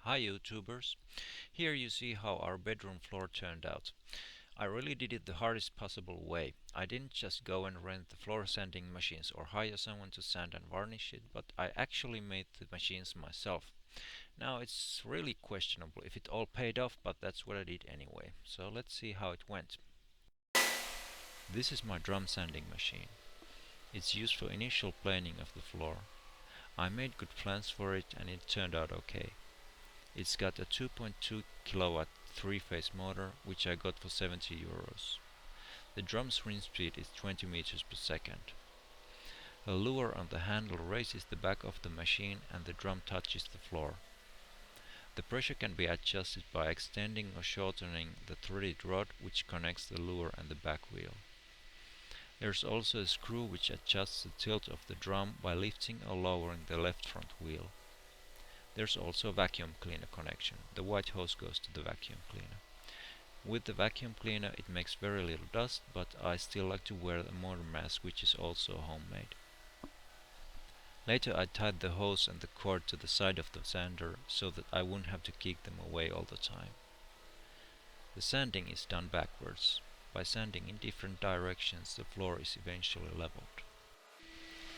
Hi YouTubers! Here you see how our bedroom floor turned out. I really did it the hardest possible way. I didn't just go and rent the floor sanding machines or hire someone to sand and varnish it, but I actually made the machines myself. Now it's really questionable if it all paid off, but that's what I did anyway. So let's see how it went. This is my drum sanding machine. It's used for initial planing of the floor. I made good plans for it and it turned out okay. It's got a 2.2 kilowatt three-phase motor which I got for 70 euros. The drum's ring speed is 20 meters per second. A lever on the handle raises the back of the machine and the drum touches the floor. The pressure can be adjusted by extending or shortening the threaded rod which connects the lever and the back wheel. There's also a screw which adjusts the tilt of the drum by lifting or lowering the left front wheel. There's also a vacuum cleaner connection. The white hose goes to the vacuum cleaner. With the vacuum cleaner it makes very little dust, but I still like to wear a motor mask which is also homemade. Later I tied the hose and the cord to the side of the sander so that I wouldn't have to kick them away all the time. The sanding is done backwards. By sanding in different directions the floor is eventually leveled.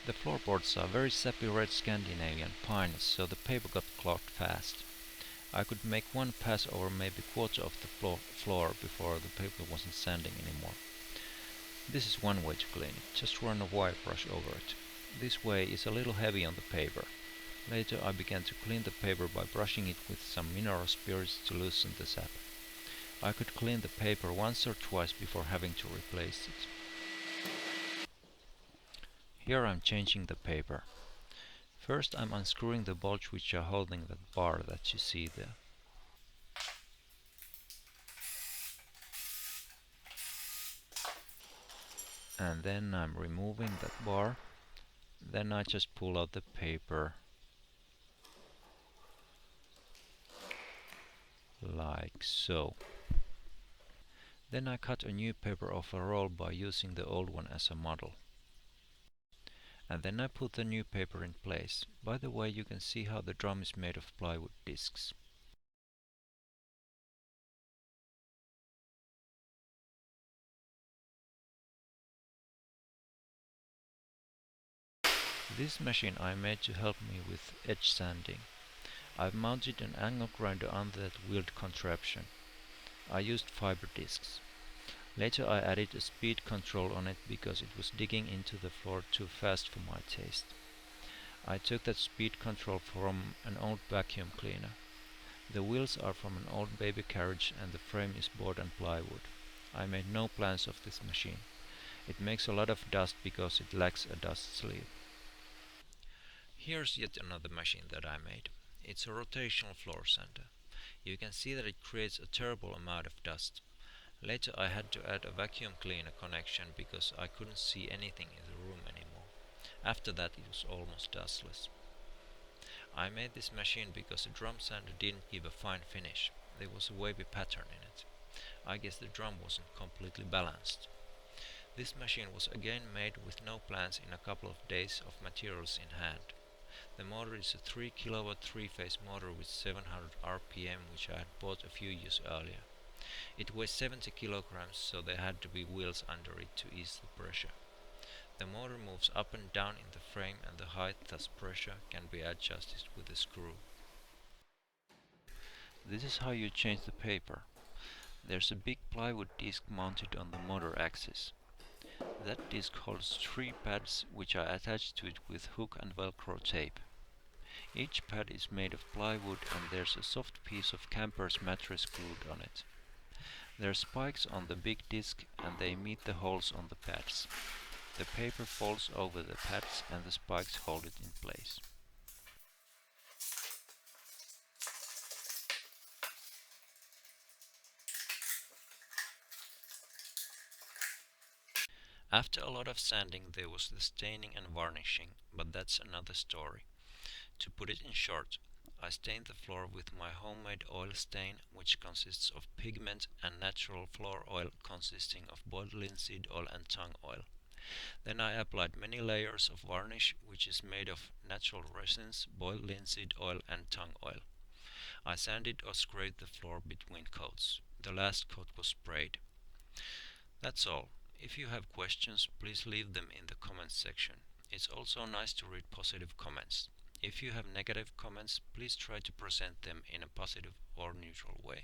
The floorboards are very sappy red Scandinavian pine, so the paper got clogged fast. I could make one pass over maybe quarter of the floor before the paper wasn't sanding anymore. This is one way to clean it, just run a wire brush over it. This way is a little heavy on the paper. Later I began to clean the paper by brushing it with some mineral spirits to loosen the sap. I could clean the paper once or twice before having to replace it. Here I'm changing the paper. First I'm unscrewing the bolts which are holding that bar that you see there. And then I'm removing that bar. Then I just pull out the paper like so. Then I cut a new paper off a roll by using the old one as a model. And then I put the new paper in place. By the way, you can see how the drum is made of plywood discs. This machine I made to help me with edge sanding. I've mounted an angle grinder under that wheeled contraption. I used fiber discs. Later I added a speed control on it because it was digging into the floor too fast for my taste. I took that speed control from an old vacuum cleaner. The wheels are from an old baby carriage and the frame is board and plywood. I made no plans of this machine. It makes a lot of dust because it lacks a dust sleeve. Here's yet another machine that I made. It's a rotational floor sander. You can see that it creates a terrible amount of dust. Later I had to add a vacuum cleaner connection because I couldn't see anything in the room anymore. After that it was almost dustless. I made this machine because the drum sander didn't give a fine finish. There was a wavy pattern in it. I guess the drum wasn't completely balanced. This machine was again made with no plans in a couple of days of materials in hand. The motor is a 3 kilowatt 3-phase motor with 700 RPM which I had bought a few years earlier. It weighs 70 kilograms, so there had to be wheels under it to ease the pressure. The motor moves up and down in the frame and the height, thus pressure, can be adjusted with a screw. This is how you change the paper. There's a big plywood disc mounted on the motor axis. That disc holds 3 pads which are attached to it with hook and velcro tape. Each pad is made of plywood and there's a soft piece of camper's mattress glued on it. There are spikes on the big disc and they meet the holes on the pads. The paper folds over the pads and the spikes hold it in place. After a lot of sanding there was the staining and varnishing, but that's another story. To put it in short, I stained the floor with my homemade oil stain, which consists of pigment and natural floor oil consisting of boiled linseed oil and tung oil. Then I applied many layers of varnish, which is made of natural resins, boiled linseed oil and tung oil. I sanded or scraped the floor between coats. The last coat was sprayed. That's all. If you have questions, please leave them in the comments section. It's also nice to read positive comments. If you have negative comments, please try to present them in a positive or neutral way.